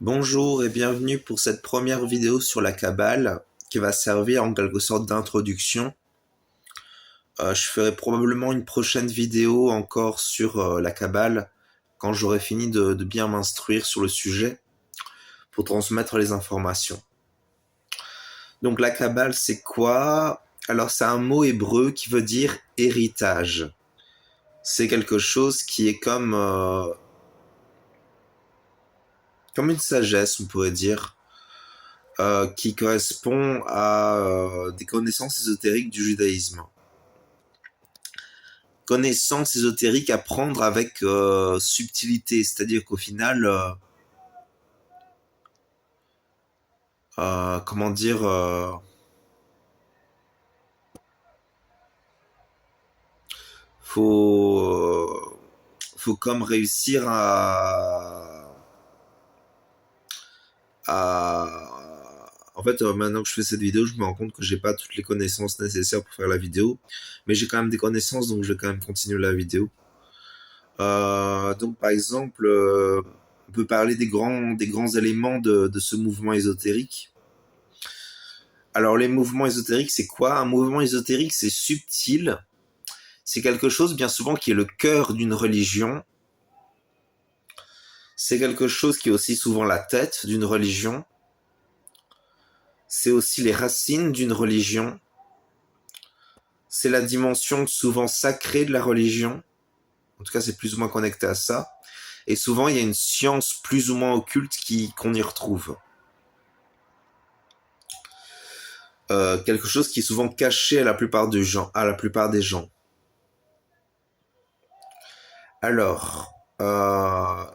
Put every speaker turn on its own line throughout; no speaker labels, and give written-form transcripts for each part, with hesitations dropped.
Bonjour et bienvenue pour cette première vidéo sur la Kabbale qui va servir en quelque sorte d'introduction. Je ferai probablement une prochaine vidéo encore sur la Kabbale quand j'aurai fini de bien m'instruire sur le sujet pour transmettre les informations. Donc la Kabbale c'est quoi? Alors c'est un mot hébreu qui veut dire héritage. C'est quelque chose qui est comme une sagesse on pourrait dire. Qui correspond à des connaissances ésotériques du judaïsme. Connaissances ésotériques à prendre avec subtilité, c'est-à-dire qu'au final, comment dire, faut, faut comme réussir en fait, maintenant que je fais cette vidéo, je me rends compte que j'ai pas toutes les connaissances nécessaires pour faire la vidéo, mais j'ai quand même des connaissances, donc je vais quand même continuer la vidéo. Donc par exemple, on peut parler des grands éléments de ce mouvement ésotérique. Alors les mouvements ésotériques, c'est quoi? Un mouvement ésotérique, c'est subtil. C'est quelque chose bien souvent qui est le cœur d'une religion. C'est quelque chose qui est aussi souvent la tête d'une religion. C'est aussi les racines d'une religion. C'est la dimension souvent sacrée de la religion. En tout cas, c'est plus ou moins connecté à ça. Et souvent, il y a une science plus ou moins occulte qu'on y retrouve. Quelque chose qui est souvent caché à la plupart des gens. Alors,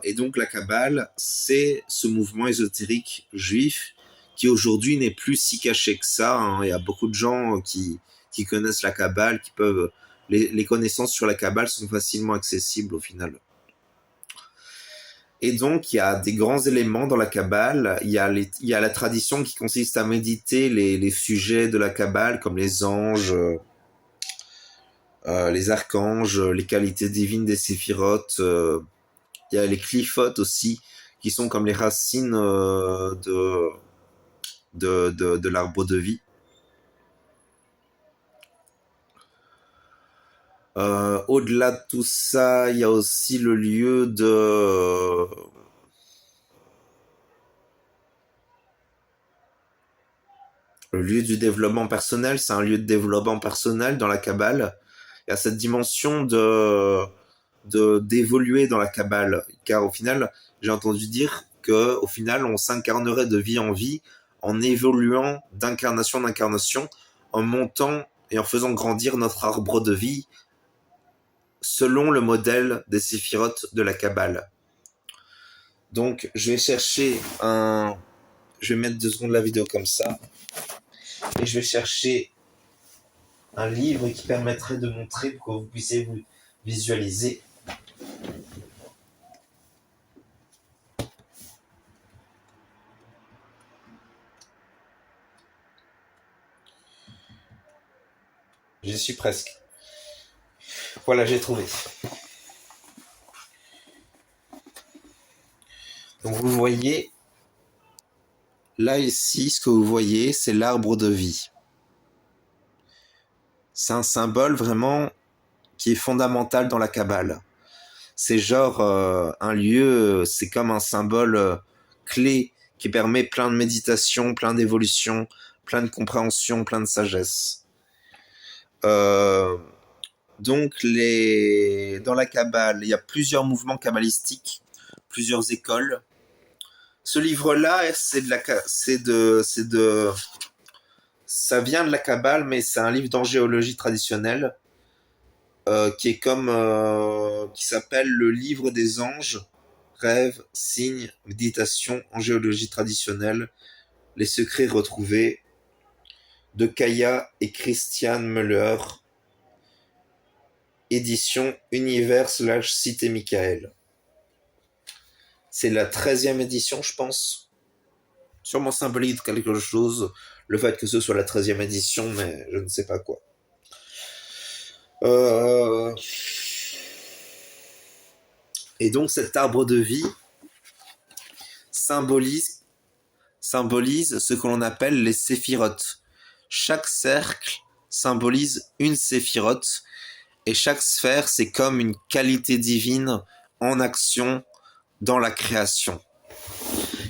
et donc la Kabbale, c'est ce mouvement ésotérique juif qui aujourd'hui n'est plus si caché que ça, hein. Il y a beaucoup de gens qui connaissent la Kabbale, qui peuvent les connaissances sur la Kabbale sont facilement accessibles au final. Et donc, il y a des grands éléments dans la Kabbale. Il y a la tradition qui consiste à méditer les sujets de la Kabbale, comme les anges, les archanges, les qualités divines des séphirotes. Il y a les clifotes aussi, qui sont comme les racines de l'arbre de vie. Au-delà de tout ça, il y a aussi le lieu du développement personnel. C'est un lieu de développement personnel dans la Kabbale. Il y a cette dimension d'évoluer dans la Kabbale, car au final, j'ai entendu dire que au final, on s'incarnerait de vie en vie en évoluant d'incarnation en incarnation, en montant et en faisant grandir notre arbre de vie selon le modèle des séphirotes de la Kabbale. Donc, je vais mettre 2 secondes la vidéo comme ça, et je vais chercher un livre qui permettrait de montrer pour que vous puissiez vous visualiser. J'y suis presque. Voilà, j'ai trouvé. Donc vous voyez, là ici, ce que vous voyez, c'est l'arbre de vie. C'est un symbole vraiment qui est fondamental dans la Kabbale. C'est genre un lieu, c'est comme un symbole clé qui permet plein de méditation, plein d'évolution, plein de compréhension, plein de sagesse. Euh, dans la Kabbale, il y a plusieurs mouvements kabbalistiques, plusieurs écoles. Ce livre-là, ça vient de la Kabbale, mais c'est un livre d'angéologie traditionnelle qui s'appelle le livre des anges, rêves, signes, méditation, angéologie traditionnelle, les secrets retrouvés de Kaya et Christian Müller, édition Univers/Cité Michael. C'est la 13e édition, je pense. Sûrement symbolique de quelque chose, le fait que ce soit la 13e édition, mais je ne sais pas quoi. Et donc cet arbre de vie, symbolise ce que l'on appelle les séphirotes. Chaque cercle symbolise une séphirote et chaque sphère, c'est comme une qualité divine en action dans la création.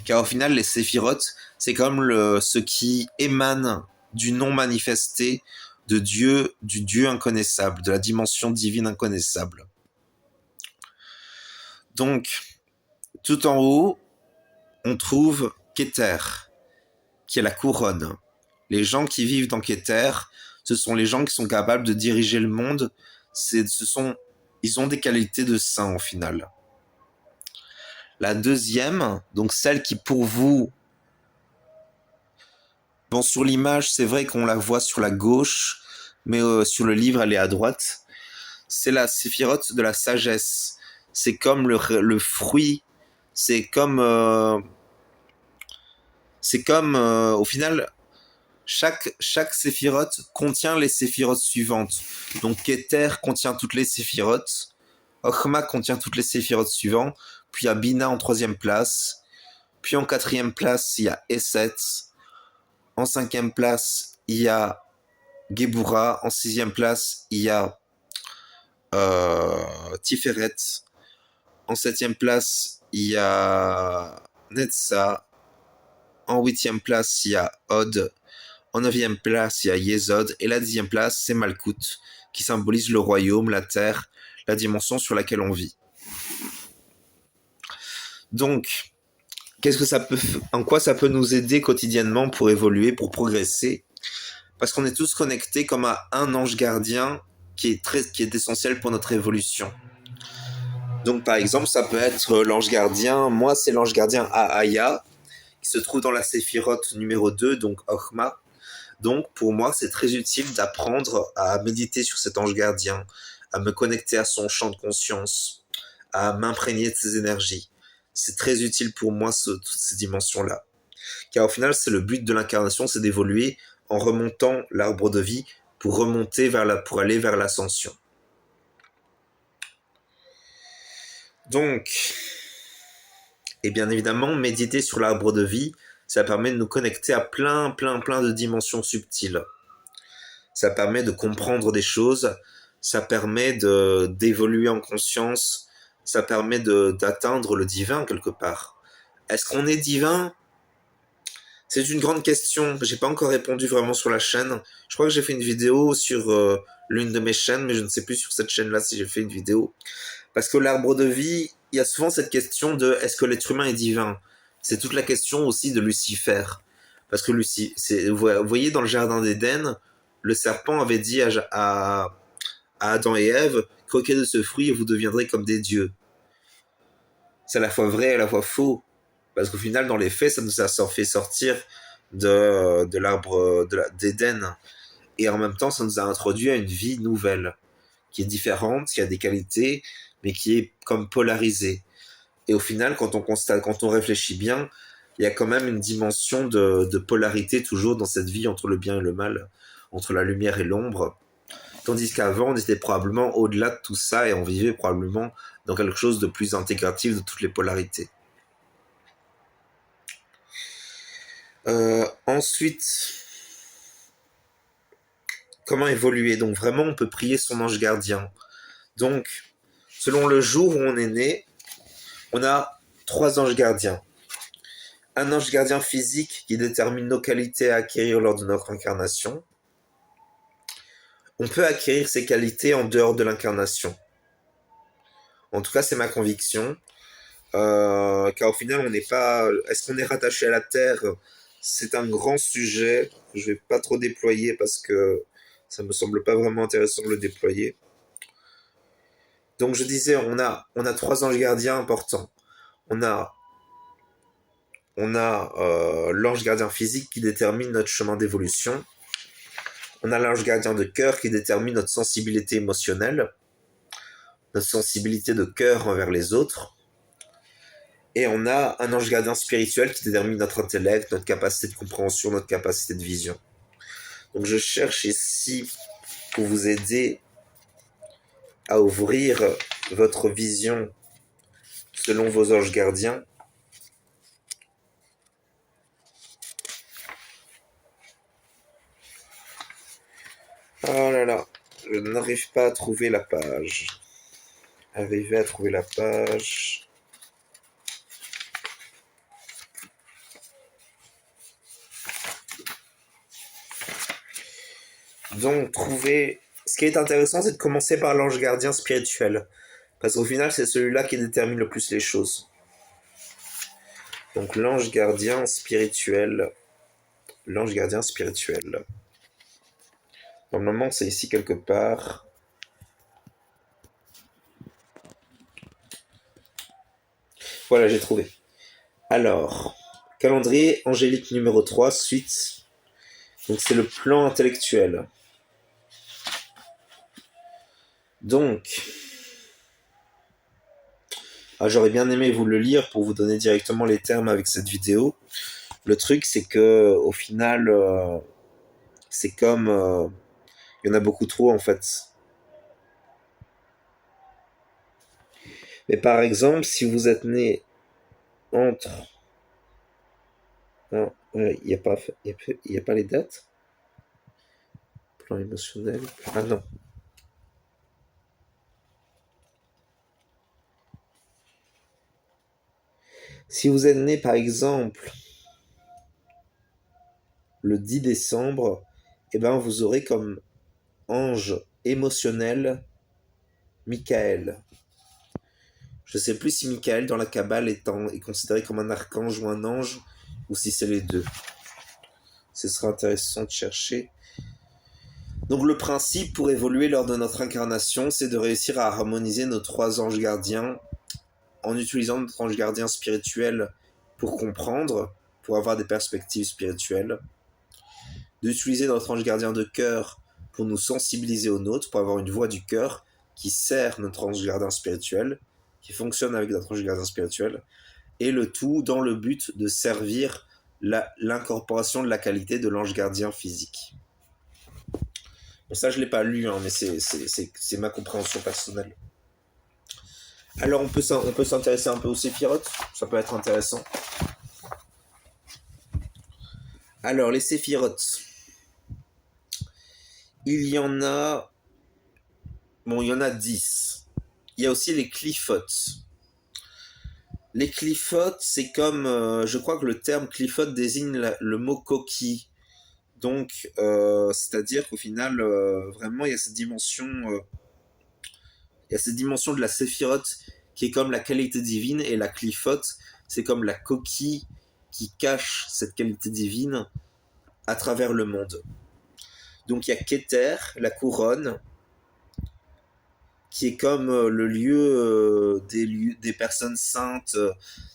Car au final, les séphirotes, c'est comme ce qui émane du non manifesté de Dieu, du Dieu inconnaissable, de la dimension divine inconnaissable. Donc, tout en haut, on trouve Keter, qui est la couronne. Les gens qui vivent dans Keter, ce sont les gens qui sont capables de diriger le monde. Ils ont des qualités de saints au final. La deuxième, donc celle qui pour vous... Bon, sur l'image, c'est vrai qu'on la voit sur la gauche, mais sur le livre, elle est à droite. C'est la séphirote de la sagesse. C'est comme le fruit. C'est comme... au final, chaque séphirote contient les séphirotes suivantes. Donc Keter contient toutes les séphirotes. Chokhma contient toutes les séphirotes suivantes. Puis il y a Bina en 3e place. Puis en 4e place, il y a Esset. En 5e place, il y a Gebura. En 6e place, il y a Tiferet. En 7e place, il y a Netza. En 8e place, il y a Od. En 9e place, il y a Yesod. Et la 10e place, c'est Malkout, qui symbolise le royaume, la terre, la dimension sur laquelle on vit. Donc, en quoi ça peut nous aider quotidiennement pour évoluer, pour progresser? Parce qu'on est tous connectés comme à un ange gardien qui est essentiel pour notre évolution. Donc, par exemple, ça peut être l'ange gardien. Moi, c'est l'ange gardien Ahaya, qui se trouve dans la séphirote numéro 2, donc Chokhma. Donc, pour moi, c'est très utile d'apprendre à méditer sur cet ange gardien, à me connecter à son champ de conscience, à m'imprégner de ses énergies. C'est très utile pour moi, toutes ces dimensions-là. Car au final, c'est le but de l'incarnation, c'est d'évoluer en remontant l'arbre de vie pour aller vers l'ascension. Donc, et bien évidemment, méditer sur l'arbre de vie, ça permet de nous connecter à plein de dimensions subtiles. Ça permet de comprendre des choses, ça permet d'évoluer en conscience, ça permet d'atteindre le divin quelque part. Est-ce qu'on est divin? C'est une grande question. J'ai pas encore répondu vraiment sur la chaîne. Je crois que j'ai fait une vidéo sur l'une de mes chaînes, mais je ne sais plus sur cette chaîne-là si j'ai fait une vidéo. Parce que l'arbre de vie, il y a souvent cette question de est-ce que l'être humain est divin? C'est toute la question aussi de Lucifer. Parce que vous voyez dans le jardin d'Éden, le serpent avait dit à Adam et Ève, croquez de ce fruit et vous deviendrez comme des dieux. C'est à la fois vrai et à la fois faux. Parce qu'au final, dans les faits, ça nous a fait sortir de l'arbre d'Éden. Et en même temps, ça nous a introduit à une vie nouvelle, qui est différente, qui a des qualités, mais qui est comme polarisée. Et au final, quand on réfléchit bien, il y a quand même une dimension de polarité toujours dans cette vie entre le bien et le mal, entre la lumière et l'ombre. Tandis qu'avant, on était probablement au-delà de tout ça et on vivait probablement dans quelque chose de plus intégratif de toutes les polarités. Ensuite, comment évoluer? Donc vraiment, on peut prier son ange gardien. Donc, selon le jour où on est né, on a 3 anges gardiens. Un ange gardien physique qui détermine nos qualités à acquérir lors de notre incarnation. On peut acquérir ces qualités en dehors de l'incarnation. En tout cas, c'est ma conviction. Car au final, on n'est pas... Est-ce qu'on est rattaché à la Terre? C'est un grand sujet que je vais pas trop déployer parce que ça me semble pas vraiment intéressant de le déployer. Donc je disais, on a 3 anges gardiens importants. On a l'ange gardien physique qui détermine notre chemin d'évolution. On a l'ange gardien de cœur qui détermine notre sensibilité émotionnelle, notre sensibilité de cœur envers les autres. Et on a un ange gardien spirituel qui détermine notre intellect, notre capacité de compréhension, notre capacité de vision. Donc je cherche ici pour vous aider à ouvrir votre vision selon vos anges gardiens. Oh là là, je n'arrive pas à trouver la page. Arriver à trouver la page. Donc, trouver. Ce qui est intéressant, c'est de commencer par l'ange gardien spirituel. Parce qu'au final, c'est celui-là qui détermine le plus les choses. Donc, l'ange gardien spirituel. L'ange gardien spirituel. Normalement, c'est ici quelque part. Voilà, j'ai trouvé. Alors, calendrier angélique numéro 3, suite. Donc, c'est le plan intellectuel. Donc, j'aurais bien aimé vous le lire pour vous donner directement les termes avec cette vidéo. Le truc, c'est que au final, c'est comme il y en a beaucoup trop en fait. Mais par exemple, si vous êtes né entre, il n'y a pas, y a pas les dates. Plan émotionnel. Ah non. Si vous êtes né par exemple le 10 décembre, eh ben vous aurez comme ange émotionnel Michael. Je ne sais plus si Michael dans la Kabbale est considéré comme un archange ou un ange, ou si c'est les deux. Ce sera intéressant de chercher. Donc le principe pour évoluer lors de notre incarnation, c'est de réussir à harmoniser nos 3 anges gardiens en utilisant notre ange gardien spirituel pour comprendre, pour avoir des perspectives spirituelles, d'utiliser notre ange gardien de cœur pour nous sensibiliser au nôtre, pour avoir une voix du cœur qui sert notre ange gardien spirituel, qui fonctionne avec notre ange gardien spirituel, et le tout dans le but de servir l'incorporation de la qualité de l'ange gardien physique. Bon, ça, je ne l'ai pas lu, hein, mais c'est ma compréhension personnelle. Alors, on peut s'intéresser un peu aux séphirotes, ça peut être intéressant. Alors, les séphirotes. Il y en a... Bon, il y en a 10. Il y a aussi les clifotes. Les clifotes, c'est comme... je crois que le terme clifote désigne le mot coquille. Donc, c'est-à-dire qu'au final, vraiment, il y a cette dimension de la séphirote qui est comme la qualité divine, et la clifote, c'est comme la coquille qui cache cette qualité divine à travers le monde. Donc il y a Keter, la couronne, qui est comme le lieu, des personnes saintes,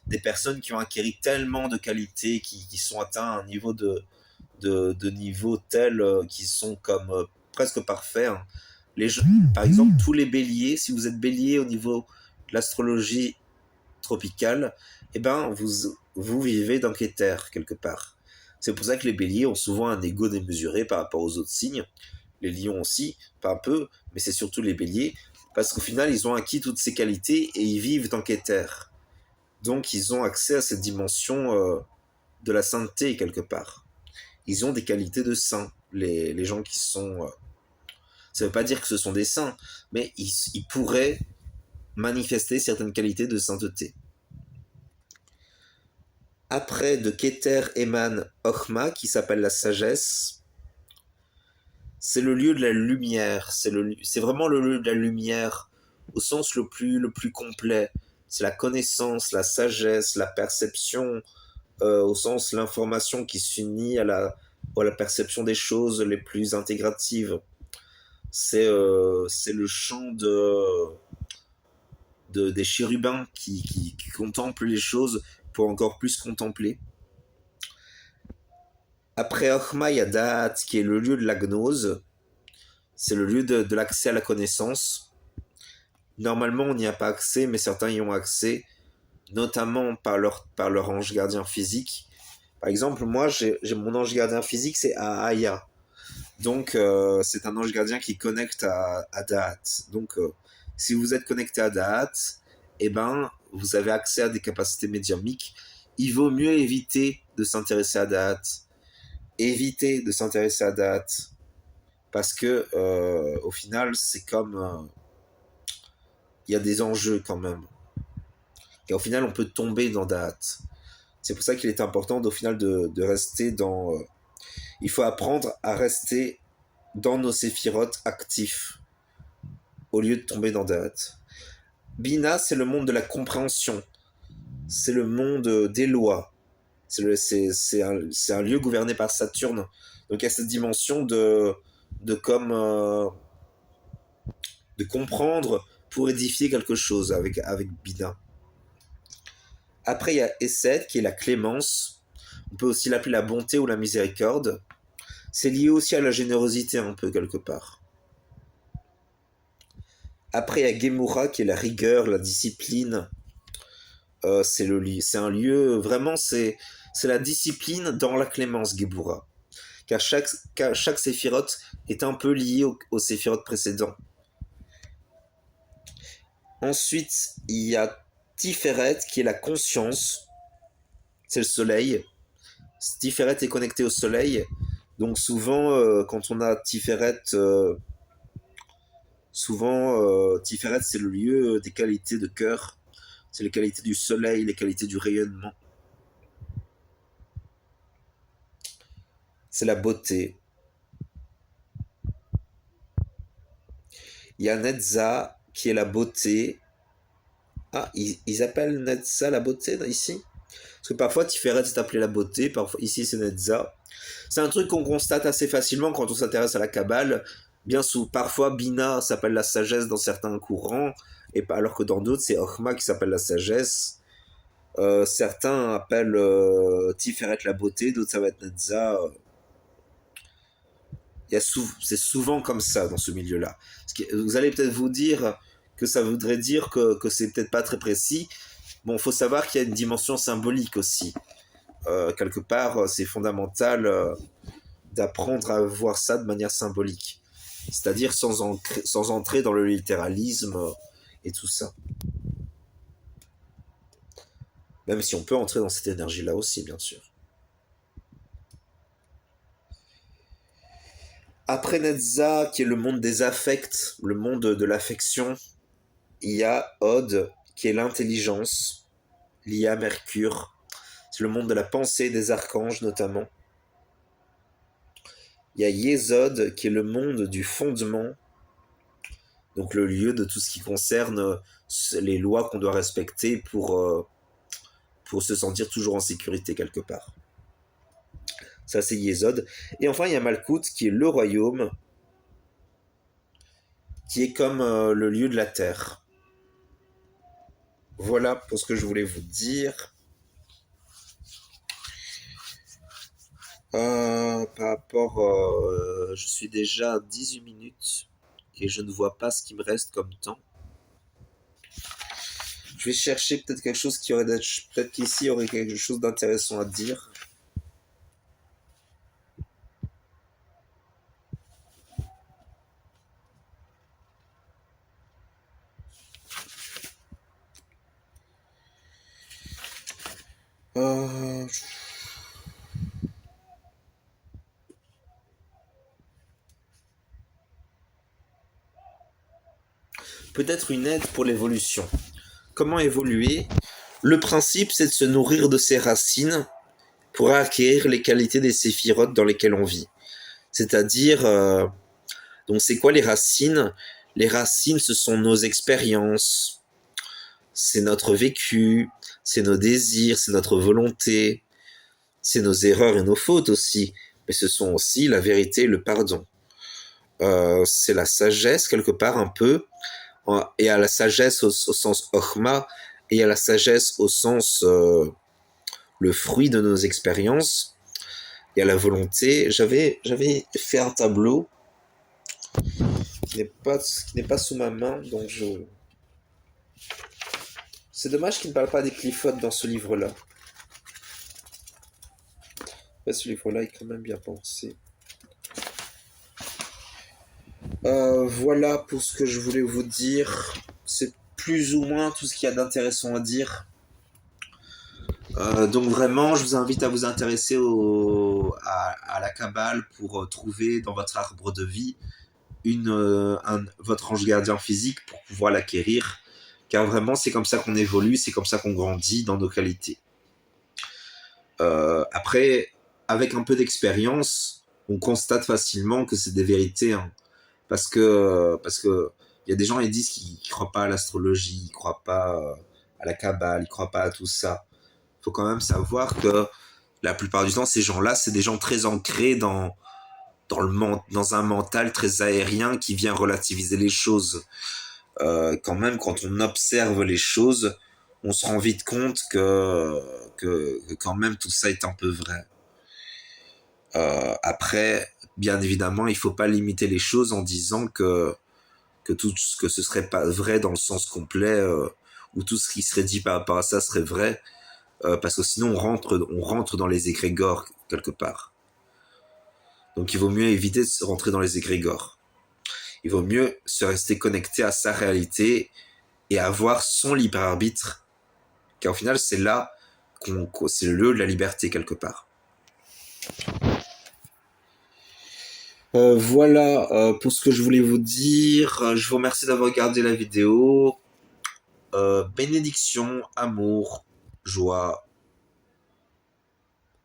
des personnes qui ont acquis tellement de qualités, qui sont atteints à un niveau de niveau tel qui sont comme presque parfaits. Hein. Par exemple, tous les béliers, si vous êtes bélier au niveau de l'astrologie tropicale, eh ben, vous vivez dans Keter, quelque part. C'est pour ça que les béliers ont souvent un ego démesuré par rapport aux autres signes. Les lions aussi, pas un peu, mais c'est surtout les béliers, parce qu'au final, ils ont acquis toutes ces qualités et ils vivent dans Keter. Donc, ils ont accès à cette dimension de la sainteté, quelque part. Ils ont des qualités de saints, les gens qui sont... ça ne veut pas dire que ce sont des saints, mais ils pourraient manifester certaines qualités de sainteté. Après, de Keter émane Ochma, qui s'appelle la sagesse. C'est le lieu de la lumière. C'est vraiment le lieu de la lumière au sens le plus complet. C'est la connaissance, la sagesse, la perception, au sens l'information qui s'unit à la perception des choses les plus intégratives. C'est le chant des chérubins qui contemplent les choses pour encore plus contempler. Après Ochma, il y a Da'at, qui est le lieu de la gnose. C'est le lieu de l'accès à la connaissance. Normalement, on n'y a pas accès, mais certains y ont accès, notamment par leur ange gardien physique. Par exemple, moi, j'ai mon ange gardien physique, c'est Aya. Donc, c'est un ange gardien qui connecte à Da'at. Donc, si vous êtes connecté à Da'at, eh ben, vous avez accès à des capacités médiumniques. Il vaut mieux éviter de s'intéresser à Da'at. Éviter de s'intéresser à Da'at. parce que au final, c'est comme il y a des enjeux quand même. Et au final, on peut tomber dans Da'at. C'est pour ça qu'il est important au final de rester dans. Il faut apprendre à rester dans nos séphirotes actifs au lieu de tomber dans Da'at. Bina, c'est le monde de la compréhension. C'est le monde des lois. C'est un lieu gouverné par Saturne. Donc il y a cette dimension de comme de comprendre pour édifier quelque chose avec Bina. Après, il y a Essed, qui est la clémence. On peut aussi l'appeler la bonté ou la miséricorde. C'est lié aussi à la générosité un peu quelque part. Après, il y a Gemura, qui est la rigueur, la discipline. C'est un lieu, vraiment, c'est la discipline dans la clémence, Gemura. Car chaque séphirote est un peu lié au séphirote précédent. Ensuite, il y a Tiferet, qui est la conscience. C'est le soleil. Tiferet est connecté au soleil. Donc souvent, quand on a Tiferet, Tiferet, c'est le lieu des qualités de cœur. C'est les qualités du soleil, les qualités du rayonnement. C'est la beauté. Il y a Netza, qui est la beauté. Ah, ils appellent Netza la beauté ici? Parce que parfois Tiferet c'est appelé la beauté, parfois ici c'est Netza. C'est un truc qu'on constate assez facilement quand on s'intéresse à la Kabbale. Parfois Bina s'appelle la sagesse dans certains courants, alors que dans d'autres c'est Ochma qui s'appelle la sagesse. Certains appellent Tiferet la beauté, d'autres ça va être Netza. C'est souvent comme ça dans ce milieu-là. Vous allez peut-être vous dire que ça voudrait dire que c'est peut-être pas très précis. Bon, il faut savoir qu'il y a une dimension symbolique aussi. Quelque part, c'est fondamental d'apprendre à voir ça de manière symbolique. C'est-à-dire sans entrer dans le littéralisme et tout ça. Même si on peut entrer dans cette énergie-là aussi, bien sûr. Après Netza, qui est le monde des affects, le monde de l'affection, il y a Od, qui est l'intelligence, liée à Mercure. C'est le monde de la pensée des archanges, notamment. Il y a Yesod, qui est le monde du fondement, donc le lieu de tout ce qui concerne les lois qu'on doit respecter pour se sentir toujours en sécurité quelque part. Ça, c'est Yesod. Et enfin, il y a Malkout, qui est le royaume, qui est comme le lieu de la terre. Voilà pour ce que je voulais vous dire. Par rapport, je suis déjà à 18 minutes et je ne vois pas ce qui me reste comme temps. Je vais chercher peut-être quelque chose peut-être qu'ici il y aurait quelque chose d'intéressant à dire. Peut-être une aide pour l'évolution. Comment évoluer? Le principe, c'est de se nourrir de ses racines pour acquérir les qualités des séphirotes dans lesquelles on vit. C'est-à-dire, donc c'est quoi les racines? Les racines, ce sont nos expériences, c'est notre vécu, c'est nos désirs, c'est notre volonté, c'est nos erreurs et nos fautes aussi, mais ce sont aussi la vérité et le pardon. C'est la sagesse quelque part un peu, et à la sagesse au sens ochma, et à la sagesse au sens le fruit de nos expériences, et à la volonté. J'avais fait un tableau qui n'est pas sous ma main, donc c'est dommage qu'il ne parle pas des Clifford dans ce livre-là. Ce livre-là est quand même bien pensé. Voilà pour ce que je voulais vous dire. C'est plus ou moins tout ce qu'il y a d'intéressant à dire. Donc vraiment, je vous invite à vous intéresser à la Kabbale pour trouver dans votre arbre de vie votre ange gardien physique pour pouvoir l'acquérir. Car vraiment, c'est comme ça qu'on évolue, c'est comme ça qu'on grandit dans nos qualités. Après, avec un peu d'expérience, on constate facilement que c'est des vérités, hein. Parce que il y a des gens qui disent qu'ils ne croient pas à l'astrologie, ils croient pas à la Kabbale, ils croient pas à tout ça. Il faut quand même savoir que la plupart du temps, ces gens-là, c'est des gens très ancrés dans un mental très aérien qui vient relativiser les choses. Quand même, quand on observe les choses, on se rend vite compte que quand même tout ça est un peu vrai. Après, bien évidemment, il faut pas limiter les choses en disant que ce serait pas vrai dans le sens complet, ou tout ce qui serait dit par rapport à ça serait vrai, parce que sinon on rentre dans les égrégores quelque part. Donc il vaut mieux éviter de se rentrer dans les égrégores. Il vaut mieux se rester connecté à sa réalité et avoir son libre arbitre, car au final c'est là c'est le lieu de la liberté quelque part. Voilà pour ce que je voulais vous dire. Je vous remercie d'avoir regardé la vidéo. Bénédiction, amour, joie,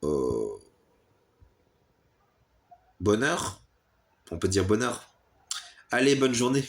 euh, bonheur. On peut dire bonheur. Allez, bonne journée.